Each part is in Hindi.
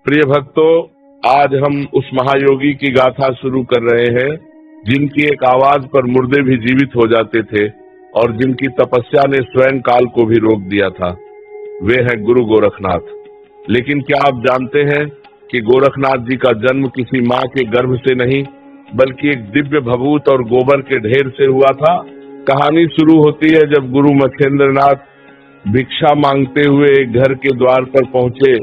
प्रिय भक्तों, आज हम उस महायोगी की गाथा शुरू कर रहे हैं जिनकी एक आवाज पर मुर्दे भी जीवित हो जाते थे और जिनकी तपस्या ने स्वयं काल को भी रोक दिया था। वे हैं गुरु गोरखनाथ। लेकिन क्या आप जानते हैं कि गोरखनाथ जी का जन्म किसी माँ के गर्भ से नहीं बल्कि एक दिव्य भभूत और गोबर के ढेर से हुआ था। कहानी शुरू होती है जब गुरु मच्छेंद्रनाथ भिक्षा मांगते हुए एक घर के द्वार पर पहुंचे।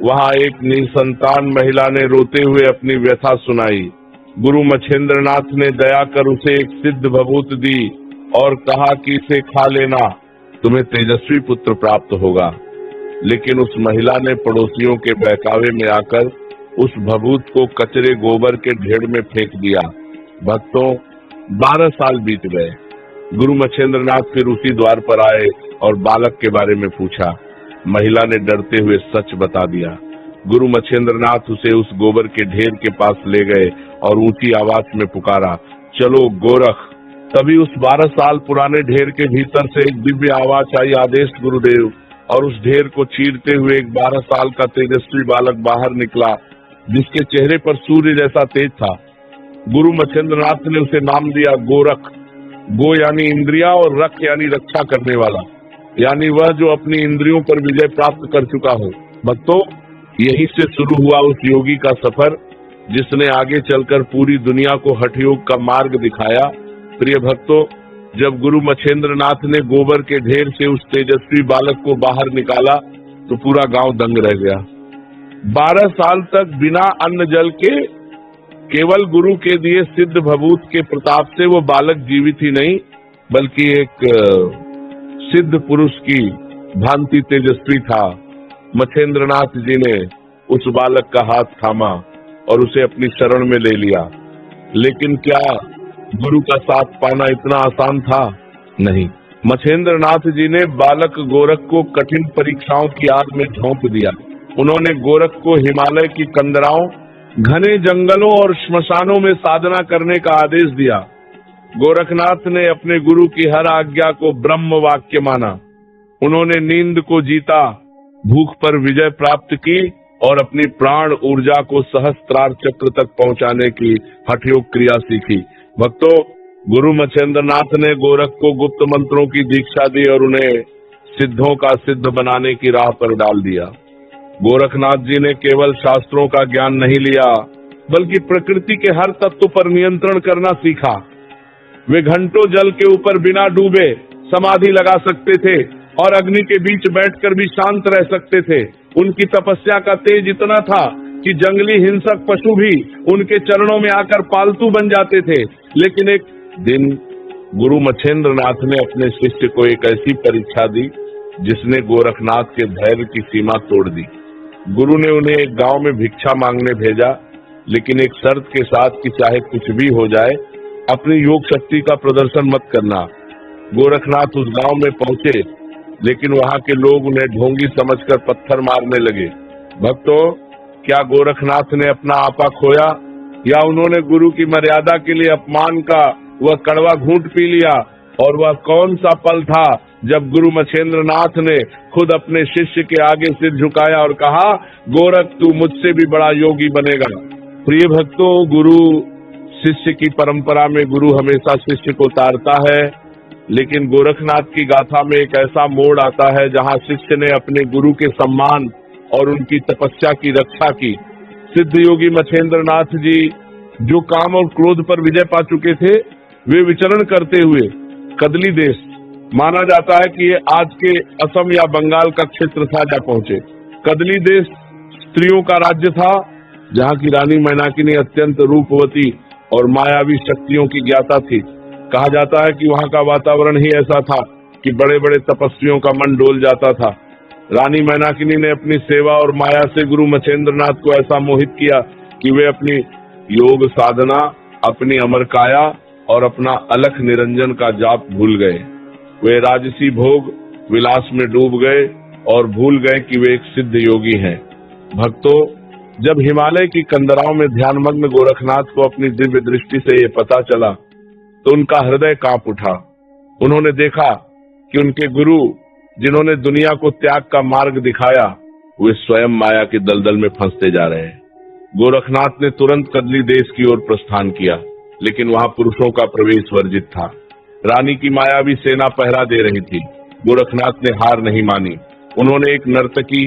वहां एक निसंतान महिला ने रोते हुए अपनी व्यथा सुनाई। गुरु मच्छेंद्रनाथ ने दया कर उसे एक सिद्ध भभूत दी और कहा कि इसे खा लेना, तुम्हें तेजस्वी पुत्र प्राप्त होगा। लेकिन उस महिला ने पड़ोसियों के बहकावे में आकर उस भभूत को कचरे गोबर के ढेर में फेंक दिया। भक्तों, 12 साल बीत गए। गुरु मच्छेंद्रनाथ फिर उसी द्वार पर आए और बालक के बारे में पूछा। महिला ने डरते हुए सच बता दिया। गुरु मच्छेंद्रनाथ उसे उस गोबर के ढेर के पास ले गए और ऊंची आवाज में पुकारा, चलो गोरख। तभी उस 12 साल पुराने ढेर के भीतर से एक दिव्य आवाज आई, आदेश गुरुदेव। और उस ढेर को चीरते हुए एक 12 साल का तेजस्वी बालक बाहर निकला जिसके चेहरे पर सूर्य जैसा तेज था। गुरु मच्छेंद्रनाथ ने उसे नाम दिया गोरख। गो यानी इंद्रिया और रख यानी रक्षा करने वाला, यानी वह जो अपनी इंद्रियों पर विजय प्राप्त कर चुका हो। भक्तों, यही से शुरू हुआ उस योगी का सफर जिसने आगे चलकर पूरी दुनिया को हठयोग का मार्ग दिखाया। प्रिय भक्तों, जब गुरु मच्छेंद्रनाथ ने गोबर के ढेर से उस तेजस्वी बालक को बाहर निकाला तो पूरा गांव दंग रह गया। 12 साल तक बिना अन्न जल के केवल गुरु के दिए सिद्ध भभूत के प्रताप से वो बालक जीवित ही नहीं बल्कि एक सिद्ध पुरुष की भांति तेजस्वी था। मच्छेंद्रनाथ जी ने उस बालक का हाथ थामा और उसे अपनी शरण में ले लिया। लेकिन क्या गुरु का साथ पाना इतना आसान था? नहीं। मच्छेंद्रनाथ जी ने बालक गोरख को कठिन परीक्षाओं की आग में झोंक दिया। उन्होंने गोरख को हिमालय की कंदराओं, घने जंगलों और श्मशानों में साधना करने का आदेश दिया। गोरखनाथ ने अपने गुरु की हर आज्ञा को ब्रह्म वाक्य माना। उन्होंने नींद को जीता, भूख पर विजय प्राप्त की और अपनी प्राण ऊर्जा को सहस्त्रार चक्र तक पहुंचाने की हठयोग क्रिया सीखी। भक्तों, गुरु मच्छेंद्रनाथ ने गोरख को गुप्त मंत्रों की दीक्षा दी और उन्हें सिद्धों का सिद्ध बनाने की राह पर डाल दिया। गोरखनाथ जी ने केवल शास्त्रों का ज्ञान नहीं लिया बल्कि प्रकृति के हर तत्व पर नियंत्रण करना सीखा। वे घंटों जल के ऊपर बिना डूबे समाधि लगा सकते थे और अग्नि के बीच बैठकर भी शांत रह सकते थे। उनकी तपस्या का तेज इतना था कि जंगली हिंसक पशु भी उनके चरणों में आकर पालतू बन जाते थे। लेकिन एक दिन गुरु मच्छेंद्रनाथ ने अपने शिष्य को एक ऐसी परीक्षा दी जिसने गोरखनाथ के धैर्य की सीमा तोड़ दी। गुरु ने उन्हें एक गांव में भिक्षा मांगने भेजा, लेकिन एक शर्त के साथ कि चाहे कुछ भी हो जाए अपनी योग शक्ति का प्रदर्शन मत करना। गोरखनाथ उस गांव में पहुंचे, लेकिन वहां के लोग उन्हें ढोंगी समझकर पत्थर मारने लगे। भक्तों, क्या गोरखनाथ ने अपना आपा खोया या उन्होंने गुरु की मर्यादा के लिए अपमान का वह कड़वा घूंट पी लिया? और वह कौन सा पल था जब गुरु मच्छेंद्रनाथ ने खुद अपने शिष्य के आगे सिर झुकाया और कहा, गोरख तू मुझसे भी बड़ा योगी बनेगा। प्रिय भक्तों, गुरु शिष्य की परंपरा में गुरु हमेशा शिष्य को तारता है, लेकिन गोरखनाथ की गाथा में एक ऐसा मोड़ आता है जहां शिष्य ने अपने गुरु के सम्मान और उनकी तपस्या की रक्षा की। सिद्ध योगी मच्छेंद्रनाथ जी जो काम और क्रोध पर विजय पा चुके थे, वे विचरण करते हुए कदली देश, माना जाता है कि ये आज के असम या बंगाल का क्षेत्र था, जा पहुंचे। कदली देश स्त्रियों का राज्य था जहाँ की रानी मैनाकिनी अत्यंत रूपवती और मायावी शक्तियों की ज्ञाता थी। कहा जाता है कि वहाँ का वातावरण ही ऐसा था कि बड़े बड़े तपस्वियों का मन डोल जाता था। रानी मैनाकिनी ने अपनी सेवा और माया से गुरु मच्छेंद्रनाथ को ऐसा मोहित किया कि वे अपनी योग साधना, अपनी अमर काया और अपना अलख निरंजन का जाप भूल गए। वे राजसी भोग विलास में डूब गए और भूल गए कि वे एक सिद्ध योगी हैं। भक्तों, जब हिमालय की कंदराओं में ध्यानमग्न गोरखनाथ को अपनी दिव्य दृष्टि से ये पता चला तो उनका हृदय कांप उठा। उन्होंने देखा कि उनके गुरु, जिन्होंने दुनिया को त्याग का मार्ग दिखाया, वे स्वयं माया के दलदल में फंसते जा रहे हैं। गोरखनाथ ने तुरंत कदली देश की ओर प्रस्थान किया, लेकिन वहां पुरुषों का प्रवेश वर्जित था। रानी की मायावी सेना पहरा दे रही थी। गोरखनाथ ने हार नहीं मानी। उन्होंने एक नर्तकी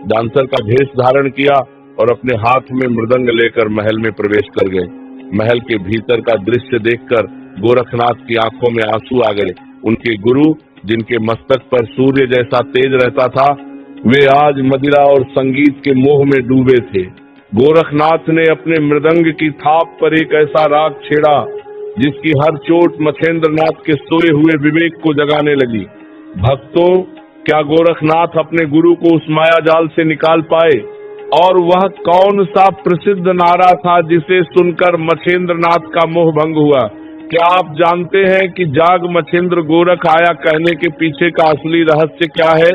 डांसर का भेष धारण किया और अपने हाथ में मृदंग लेकर महल में प्रवेश कर गए। महल के भीतर का दृश्य देखकर गोरखनाथ की आंखों में आंसू आ गए। उनके गुरु, जिनके मस्तक पर सूर्य जैसा तेज रहता था, वे आज मदिरा और संगीत के मोह में डूबे थे। गोरखनाथ ने अपने मृदंग की थाप पर एक ऐसा राग छेड़ा जिसकी हर चोट मछेंद्रनाथ के सोए हुए विवेक को जगाने लगी। भक्तों, क्या गोरखनाथ अपने गुरु को उस माया जाल से निकाल पाए? और वह कौन सा प्रसिद्ध नारा था जिसे सुनकर मछेंद्रनाथ का मोह भंग हुआ? क्या आप जानते हैं कि जाग मछेंद्र गोरख आया कहने के पीछे का असली रहस्य क्या है?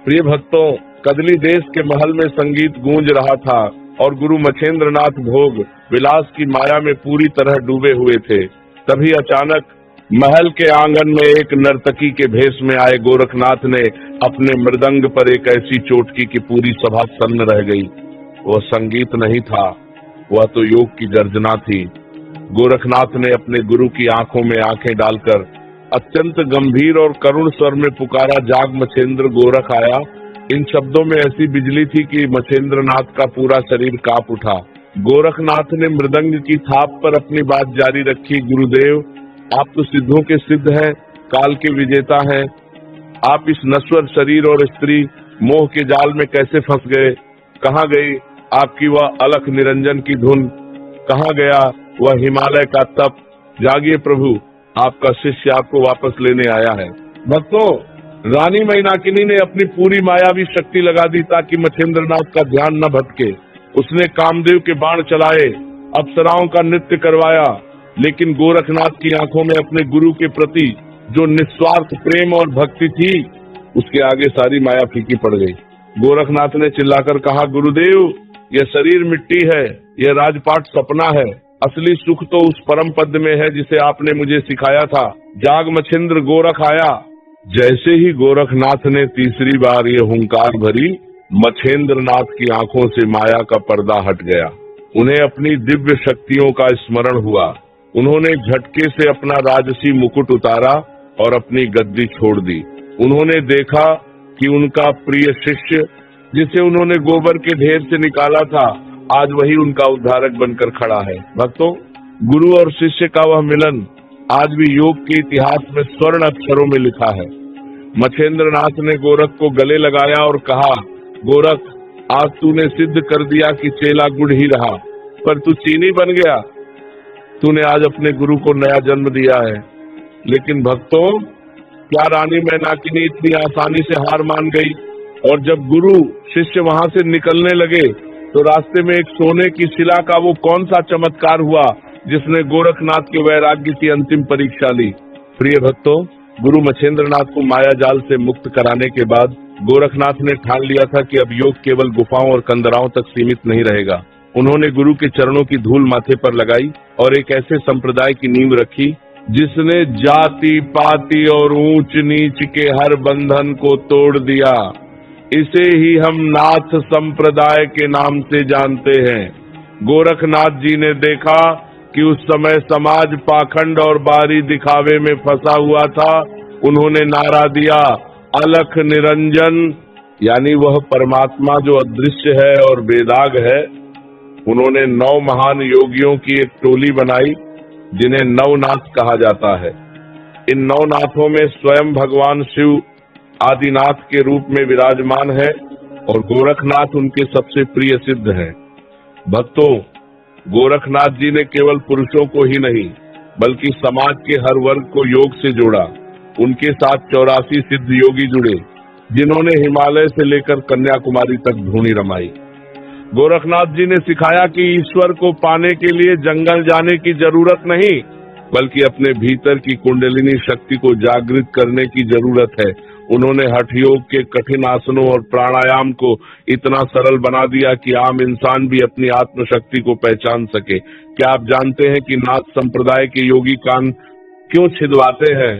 प्रिय भक्तों, कदली देश के महल में संगीत गूंज रहा था और गुरु मछेंद्रनाथ भोग विलास की माया में पूरी तरह डूबे हुए थे। तभी अचानक महल के आंगन में एक नर्तकी के भेष में आए गोरखनाथ ने अपने मृदंग पर एक ऐसी चोट की कि पूरी सभा सन्न रह गई। वह संगीत नहीं था, वह तो योग की गर्जना थी। गोरखनाथ ने अपने गुरु की आंखों में आंखें डालकर अत्यंत गंभीर और करुण स्वर में पुकारा, जाग मछेंद्र गोरख आया। इन शब्दों में ऐसी बिजली थी कि मछेंद्रनाथ का पूरा शरीर कांप उठा। गोरखनाथ ने मृदंग की थाप पर अपनी बात जारी रखी, गुरुदेव, आप तो सिद्धों के सिद्ध हैं, काल के विजेता हैं। आप इस नश्वर शरीर और स्त्री मोह के जाल में कैसे फंस गए? कहाँ गई आपकी वह अलख निरंजन की धुन? कहाँ गया वह हिमालय का तप? जागिए प्रभु, आपका शिष्य आपको वापस लेने आया है। भक्तों, रानी मैनाकिनी ने अपनी पूरी मायावी शक्ति लगा दी ताकि मछेंद्रनाथ का ध्यान न भटके। उसने कामदेव के बाण चलाए, अप्सराओं का नृत्य करवाया, लेकिन गोरखनाथ की आंखों में अपने गुरु के प्रति जो निस्वार्थ प्रेम और भक्ति थी, उसके आगे सारी माया फीकी पड़ गई। गोरखनाथ ने चिल्लाकर कहा, गुरुदेव, यह शरीर मिट्टी है, यह राजपाट सपना है। असली सुख तो उस परम पद में है जिसे आपने मुझे सिखाया था। जाग मछेंद्र गोरख आया। जैसे ही गोरखनाथ ने तीसरी बार ये हुंकार भरी, मछेंद्रनाथ की आंखों से माया का पर्दा हट गया। उन्हें अपनी दिव्य शक्तियों का स्मरण हुआ। उन्होंने झटके से अपना राजसी मुकुट उतारा और अपनी गद्दी छोड़ दी। उन्होंने देखा कि उनका प्रिय शिष्य, जिसे उन्होंने गोबर के ढेर से निकाला था, आज वही उनका उद्धारक बनकर खड़ा है। भक्तों, गुरु और शिष्य का वह मिलन आज भी योग के इतिहास में स्वर्ण अक्षरों में लिखा है। मछेंद्रनाथ ने गोरख को गले लगाया और कहा, गोरख, आज तूने सिद्ध कर दिया कि चेला गुड़ ही रहा, पर तू चीनी बन गया। तूने आज अपने गुरु को नया जन्म दिया है। लेकिन भक्तों, क्या रानी मैनाकिनी इतनी आसानी से हार मान गई? और जब गुरु शिष्य वहां से निकलने लगे तो रास्ते में एक सोने की शिला का वो कौन सा चमत्कार हुआ जिसने गोरखनाथ के वैराग्य की अंतिम परीक्षा ली? प्रिय भक्तों, गुरु मछेंद्रनाथ को माया जाल से मुक्त कराने के बाद गोरखनाथ ने ठान लिया था कि अब योग केवल गुफाओं और कंदराओं तक सीमित नहीं रहेगा। उन्होंने गुरु के चरणों की धूल माथे पर लगाई और एक ऐसे संप्रदाय की नींव रखी जिसने जाति पाति और ऊंच नीच के हर बंधन को तोड़ दिया। इसे ही हम नाथ संप्रदाय के नाम से जानते हैं। गोरखनाथ जी ने देखा कि उस समय समाज पाखंड और बारी दिखावे में फंसा हुआ था। उन्होंने नारा दिया, अलख निरंजन, यानी वह परमात्मा जो अदृश्य है और बेदाग है। उन्होंने 9 महान योगियों की एक टोली बनाई जिन्हें नवनाथ कहा जाता है। इन नवनाथों में स्वयं भगवान शिव आदिनाथ के रूप में विराजमान है और गोरखनाथ उनके सबसे प्रिय सिद्ध हैं। भक्तों, गोरखनाथ जी ने केवल पुरुषों को ही नहीं बल्कि समाज के हर वर्ग को योग से जोड़ा। उनके साथ 84 सिद्ध योगी जुड़े जिन्होंने हिमालय से लेकर कन्याकुमारी तक धूनी रमाई। गोरखनाथ जी ने सिखाया कि ईश्वर को पाने के लिए जंगल जाने की जरूरत नहीं बल्कि अपने भीतर की कुंडलिनी शक्ति को जागृत करने की जरूरत है। उन्होंने हठ योग के कठिन आसनों और प्राणायाम को इतना सरल बना दिया कि आम इंसान भी अपनी आत्मशक्ति को पहचान सके। क्या आप जानते हैं कि नाथ संप्रदाय के योगी कान क्यों छिदवाते हैं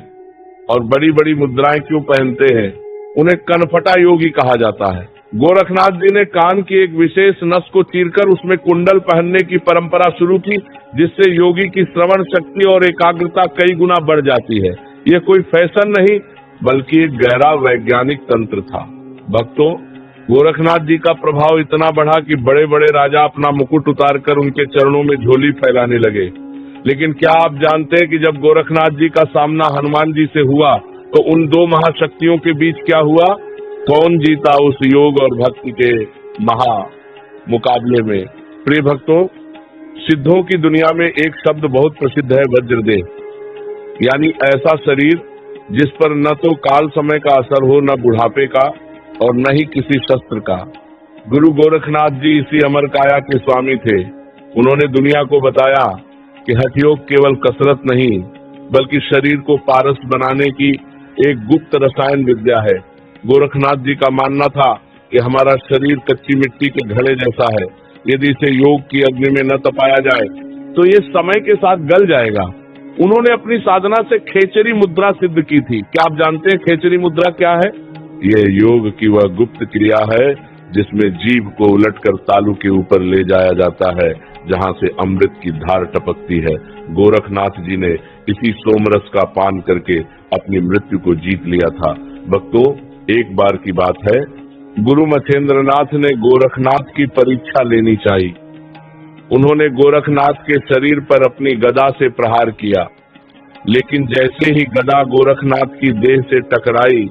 और बड़ी बड़ी मुद्राएं क्यों पहनते हैं? उन्हें कनफटा योगी कहा जाता है। गोरखनाथ जी ने कान की एक विशेष नस को चीरकर उसमें कुंडल पहनने की परंपरा शुरू की, जिससे योगी की श्रवण शक्ति और एकाग्रता कई गुना बढ़ जाती है। यह कोई फैशन नहीं बल्कि एक गहरा वैज्ञानिक तंत्र था। भक्तों, गोरखनाथ जी का प्रभाव इतना बढ़ा कि बड़े बड़े राजा अपना मुकुट उतारकर उनके चरणों में झोली फैलाने लगे। लेकिन क्या आप जानते हैं कि जब गोरखनाथ जी का सामना हनुमान जी से हुआ तो उन दो महाशक्तियों के बीच क्या हुआ? कौन जीता उस योग और भक्ति के महा मुकाबले में? प्रिय भक्तों, सिद्धों की दुनिया में एक शब्द बहुत प्रसिद्ध है, वज्रदेह, यानी ऐसा शरीर जिस पर न तो काल समय का असर हो, न बुढ़ापे का और न ही किसी शस्त्र का। गुरु गोरखनाथ जी इसी अमर काया के स्वामी थे। उन्होंने दुनिया को बताया कि हठ योग केवल कसरत नहीं बल्कि शरीर को पारस बनाने की एक गुप्त रसायन विद्या है। गोरखनाथ जी का मानना था कि हमारा शरीर कच्ची मिट्टी के घड़े जैसा है, यदि इसे योग की अग्नि में न तपाया जाए तो ये समय के साथ गल जाएगा। उन्होंने अपनी साधना से खेचरी मुद्रा सिद्ध की थी। क्या आप जानते हैं खेचरी मुद्रा क्या है? यह योग की वह गुप्त क्रिया है जिसमें जीभ को उलटकर तालू के ऊपर ले जाया जाता है, जहां से अमृत की धार टपकती है। गोरखनाथ जी ने इसी सोमरस का पान करके अपनी मृत्यु को जीत लिया था। भक्तों, एक बार की बात है, गुरु मछेंद्रनाथ ने गोरखनाथ की परीक्षा लेनी चाहिए। उन्होंने गोरखनाथ के शरीर पर अपनी गदा से प्रहार किया, लेकिन जैसे ही गदा गोरखनाथ की देह से टकराई,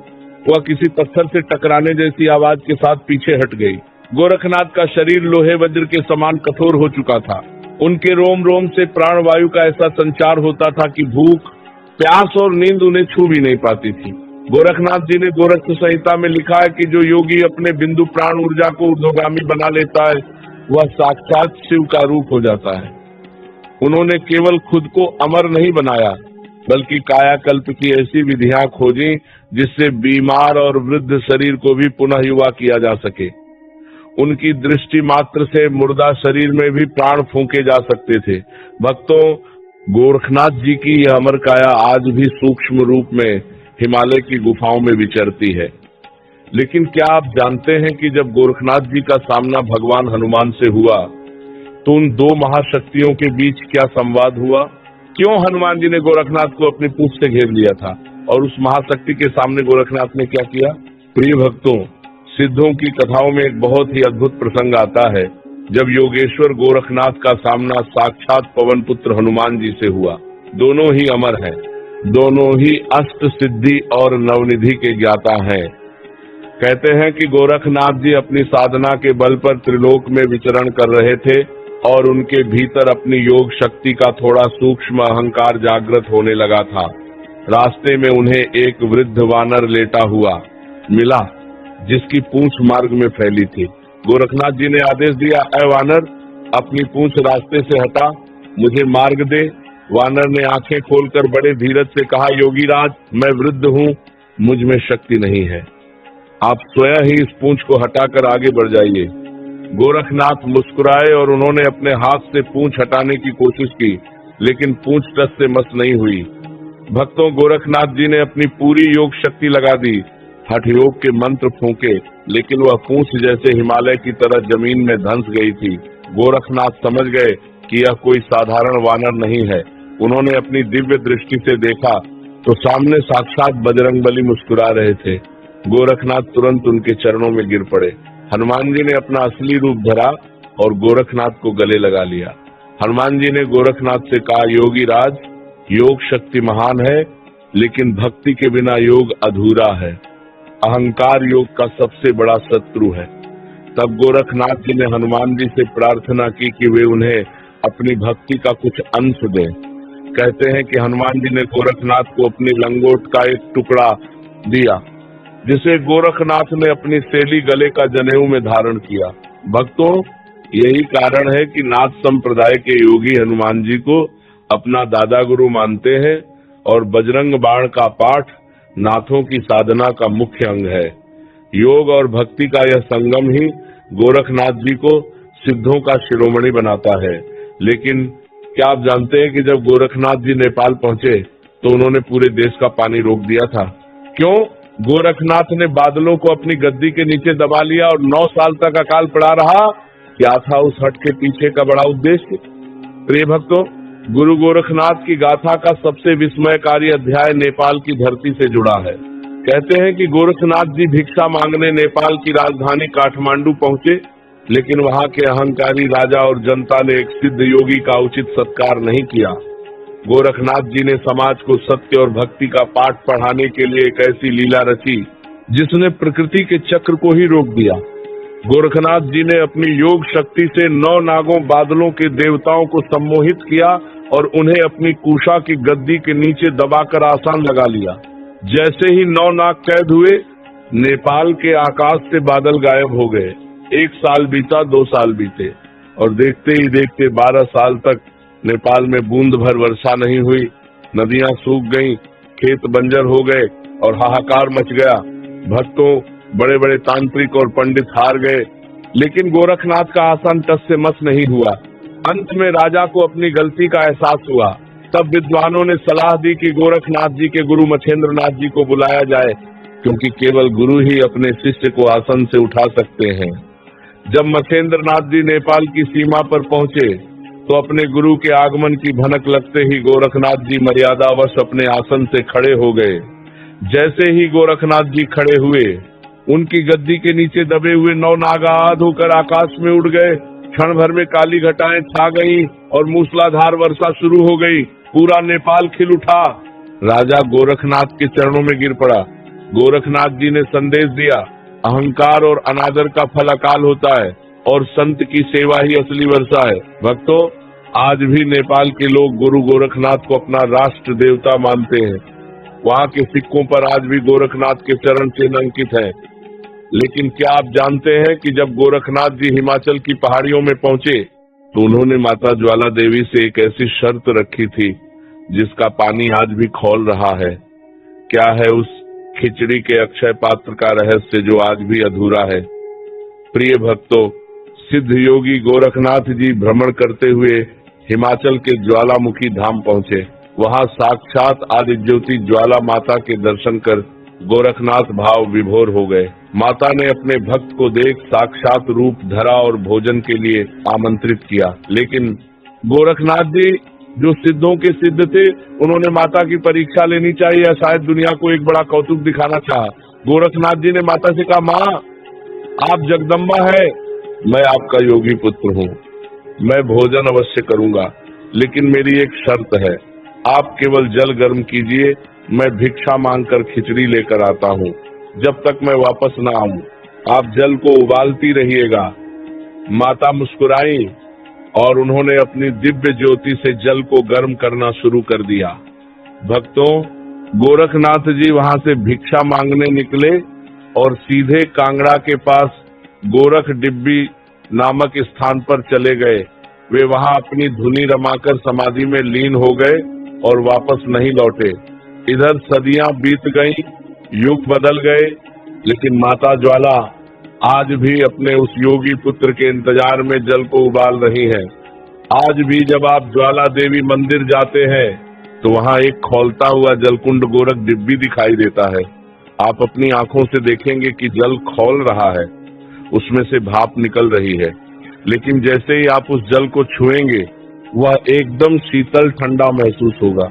वह किसी पत्थर से टकराने जैसी आवाज के साथ पीछे हट गई। गोरखनाथ का शरीर लोहे वज्र के समान कठोर हो चुका था। उनके रोम रोम से प्राणवायु का ऐसा संचार होता था कि भूख, प्यास और नींद उन्हें छू भी नहीं पाती थी। गोरखनाथ जी ने गोरख संहिता में लिखा है कि जो योगी अपने बिंदु प्राण ऊर्जा को ऊर्ध्वगामी बना लेता है वह साक्षात शिव का रूप हो जाता है। उन्होंने केवल खुद को अमर नहीं बनाया बल्कि कायाकल्प की ऐसी विधियां खोजी जिससे बीमार और वृद्ध शरीर को भी पुनः युवा किया जा सके। उनकी दृष्टि मात्र से मुर्दा शरीर में भी प्राण फूंके जा सकते थे। भक्तों, गोरखनाथ जी की यह अमर काया आज भी सूक्ष्म रूप में हिमालय की गुफाओं में विचरती है। लेकिन क्या आप जानते हैं कि जब गोरखनाथ जी का सामना भगवान हनुमान से हुआ तो उन दो महाशक्तियों के बीच क्या संवाद हुआ? क्यों हनुमान जी ने गोरखनाथ को अपनी पूंछ से घेर लिया था और उस महाशक्ति के सामने गोरखनाथ ने क्या किया? प्रिय भक्तों, सिद्धों की कथाओं में एक बहुत ही अद्भुत प्रसंग आता है जब योगेश्वर गोरखनाथ का सामना साक्षात पवन पुत्र हनुमान जी से हुआ। दोनों ही अमर हैं, दोनों ही अष्ट सिद्धि और नवनिधि के ज्ञाता हैं। कहते हैं कि गोरखनाथ जी अपनी साधना के बल पर त्रिलोक में विचरण कर रहे थे और उनके भीतर अपनी योग शक्ति का थोड़ा सूक्ष्म अहंकार जागृत होने लगा था। रास्ते में उन्हें एक वृद्ध वानर लेटा हुआ मिला जिसकी पूंछ मार्ग में फैली थी। गोरखनाथ जी ने आदेश दिया, ऐ वानर, अपनी पूंछ रास्ते से हटा, मुझे मार्ग दे। वानर ने आंखें खोलकर बड़े धीरज से कहा, योगीराज, मैं वृद्ध हूँ, मुझ में शक्ति नहीं है, आप स्वयं ही इस पूंछ को हटाकर आगे बढ़ जाइए। गोरखनाथ मुस्कुराए और उन्होंने अपने हाथ से पूंछ हटाने की कोशिश की, लेकिन पूंछ टस से मस नहीं हुई। भक्तों, गोरखनाथ जी ने अपनी पूरी योग शक्ति लगा दी, हठ योग के मंत्र फूंके, लेकिन वह पूंछ जैसे हिमालय की तरह जमीन में धंस गई थी। गोरखनाथ समझ गए कि यह कोई साधारण वानर नहीं है। उन्होंने अपनी दिव्य दृष्टि से देखा तो सामने साक्षात बजरंगबली मुस्कुरा रहे थे। गोरखनाथ तुरंत उनके चरणों में गिर पड़े। हनुमान जी ने अपना असली रूप धरा और गोरखनाथ को गले लगा लिया। हनुमान जी ने गोरखनाथ से कहा, योगी राज, योग शक्ति महान है, लेकिन भक्ति के बिना योग अधूरा है। अहंकार योग का सबसे बड़ा शत्रु है। तब गोरखनाथ जी ने हनुमान जी से प्रार्थना की कि वे उन्हें अपनी भक्ति का कुछ अंश दें। कहते हैं कि हनुमान जी ने गोरखनाथ को अपनी लंगोट का एक टुकड़ा दिया, जिसे गोरखनाथ ने अपनी शैली गले का जनेऊ में धारण किया। भक्तों, यही कारण है कि नाथ संप्रदाय के योगी हनुमान जी को अपना दादा गुरु मानते हैं और बजरंग बाण का पाठ नाथों की साधना का मुख्य अंग है। योग और भक्ति का यह संगम ही गोरखनाथ जी को सिद्धों का शिरोमणि बनाता है। लेकिन क्या आप जानते हैं कि जब गोरखनाथ जी नेपाल पहुंचे तो उन्होंने पूरे देश का पानी रोक दिया था? क्यों? गोरखनाथ ने बादलों को अपनी गद्दी के नीचे दबा लिया और 9 साल तक अकाल पड़ा रहा। क्या था उस हट के पीछे का बड़ा उद्देश्य? प्रिय भक्तों, गुरु गोरखनाथ की गाथा का सबसे विस्मयकारी अध्याय नेपाल की धरती से जुड़ा है। कहते हैं कि गोरखनाथ जी भिक्षा मांगने नेपाल की राजधानी काठमांडू पहुंचे, लेकिन वहां के अहंकारी राजा और जनता ने एक सिद्ध योगी का उचित सत्कार नहीं किया। गोरखनाथ जी ने समाज को सत्य और भक्ति का पाठ पढ़ाने के लिए एक ऐसी लीला रची जिसने प्रकृति के चक्र को ही रोक दिया। गोरखनाथ जी ने अपनी योग शक्ति से 9 नागों बादलों के देवताओं को सम्मोहित किया और उन्हें अपनी कुशा की गद्दी के नीचे दबाकर आसन लगा लिया। जैसे ही 9 नाग कैद हुए, नेपाल के आकाश से बादल गायब हो गए। 1 साल बीता, 2 साल बीते और देखते ही देखते 12 साल तक नेपाल में बूंद भर वर्षा नहीं हुई। नदियां सूख गईं, खेत बंजर हो गए और हाहाकार मच गया। भक्तों, बड़े बड़े तांत्रिक और पंडित हार गए, लेकिन गोरखनाथ का आसन टस से मस नहीं हुआ। अंत में राजा को अपनी गलती का एहसास हुआ। तब विद्वानों ने सलाह दी कि गोरखनाथ जी के गुरु मछेंद्रनाथ जी को बुलाया जाए, क्योंकि केवल गुरु ही अपने शिष्य को आसन से उठा सकते हैं। जब मछेंद्रनाथ जी नेपाल की सीमा पर पहुंचे तो अपने गुरु के आगमन की भनक लगते ही गोरखनाथ जी मर्यादावश अपने आसन से खड़े हो गए। जैसे ही गोरखनाथ जी खड़े हुए, उनकी गद्दी के नीचे दबे हुए 9 नाग आध होकर आकाश में उड़ गए। क्षण भर में काली घटाएं छा गईं और मूसलाधार वर्षा शुरू हो गई। पूरा नेपाल खिल उठा। राजा गोरखनाथ के चरणों में गिर पड़ा। गोरखनाथ जी ने संदेश दिया, अहंकार और अनादर का फल अकाल होता है और संत की सेवा ही असली वर्षा है। भक्तों, आज भी नेपाल के लोग गुरु गोरखनाथ को अपना राष्ट्र देवता मानते हैं। वहाँ के सिक्कों पर आज भी गोरखनाथ के चरण चिन्ह अंकित है। लेकिन क्या आप जानते हैं कि जब गोरखनाथ जी हिमाचल की पहाड़ियों में पहुंचे तो उन्होंने माता ज्वाला देवी से एक ऐसी शर्त रखी थी जिसका पानी आज भी खौल रहा है। क्या है उस खिचड़ी के अक्षय पात्र का रहस्य जो आज भी अधूरा है? प्रिय भक्तों, सिद्ध योगी गोरखनाथ जी भ्रमण करते हुए हिमाचल के ज्वालामुखी धाम पहुंचे। वहां साक्षात आदि ज्योति ज्वाला माता के दर्शन कर गोरखनाथ भाव विभोर हो गए। माता ने अपने भक्त को देख साक्षात रूप धरा और भोजन के लिए आमंत्रित किया। लेकिन गोरखनाथ जी जो सिद्धों के सिद्ध थे, उन्होंने माता की परीक्षा लेनी चाहिए या शायद दुनिया को एक बड़ा कौतुक दिखाना चाहा। गोरखनाथ जी ने माता से कहा, माँ, आप जगदम्बा है, मैं आपका योगी पुत्र हूँ, मैं भोजन अवश्य करूंगा, लेकिन मेरी एक शर्त है, आप केवल जल गर्म कीजिए, मैं भिक्षा मांगकर खिचड़ी लेकर आता हूँ। जब तक मैं वापस न आऊं आप जल को उबालती रहिएगा। माता मुस्कुराई और उन्होंने अपनी दिव्य ज्योति से जल को गर्म करना शुरू कर दिया। भक्तों, गोरखनाथ जी वहां से भिक्षा मांगने निकले और सीधे कांगड़ा के पास गोरख डिब्बी नामक स्थान पर चले गए। वे वहां अपनी धुनी रमाकर समाधि में लीन हो गए और वापस नहीं लौटे। इधर सदियां बीत गईं, युग बदल गए, लेकिन माता ज्वाला आज भी अपने उस योगी पुत्र के इंतजार में जल को उबाल रही है। आज भी जब आप ज्वाला देवी मंदिर जाते हैं तो वहाँ एक खौलता हुआ जलकुंड गोरख डिब्बी दिखाई देता है। आप अपनी आंखों से देखेंगे कि जल खौल रहा है, उसमें से भाप निकल रही है, लेकिन जैसे ही आप उस जल को छुएंगे वह एकदम शीतल ठंडा महसूस होगा।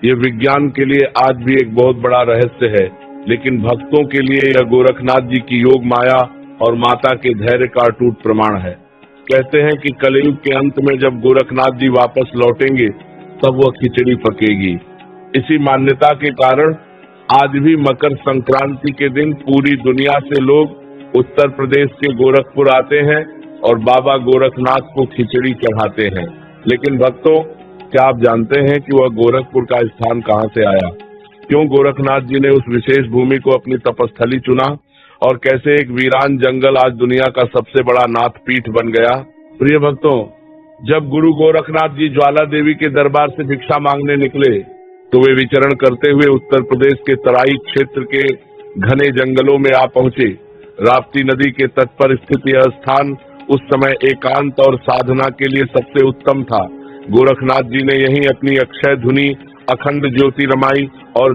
ये विज्ञान के लिए आज भी एक बहुत बड़ा रहस्य है, लेकिन भक्तों के लिए यह गोरखनाथ जी की योग माया और माता के धैर्य का अटूट प्रमाण है। कहते हैं कि कलयुग के अंत में जब गोरखनाथ जी वापस लौटेंगे तब वह खिचड़ी पकेगी। इसी मान्यता के कारण आज भी मकर संक्रांति के दिन पूरी दुनिया से लोग उत्तर प्रदेश के गोरखपुर आते हैं और बाबा गोरखनाथ को खिचड़ी चढ़ाते हैं। लेकिन भक्तों, क्या आप जानते हैं कि वह गोरखपुर का स्थान कहां से आया? क्यों गोरखनाथ जी ने उस विशेष भूमि को अपनी तपस्थली चुना और कैसे एक वीरान जंगल आज दुनिया का सबसे बड़ा नाथपीठ बन गया? प्रिय भक्तों, जब गुरु गोरखनाथ जी ज्वाला देवी के दरबार से भिक्षा मांगने निकले तो वे विचरण करते हुए उत्तर प्रदेश के तराई क्षेत्र के घने जंगलों में आ पहुंचे। राप्ती नदी के तट पर स्थित यह स्थान उस समय एकांत और साधना के लिए सबसे उत्तम था। गोरखनाथ जी ने यहीं अपनी अक्षय धुनी अखंड ज्योति रमाई और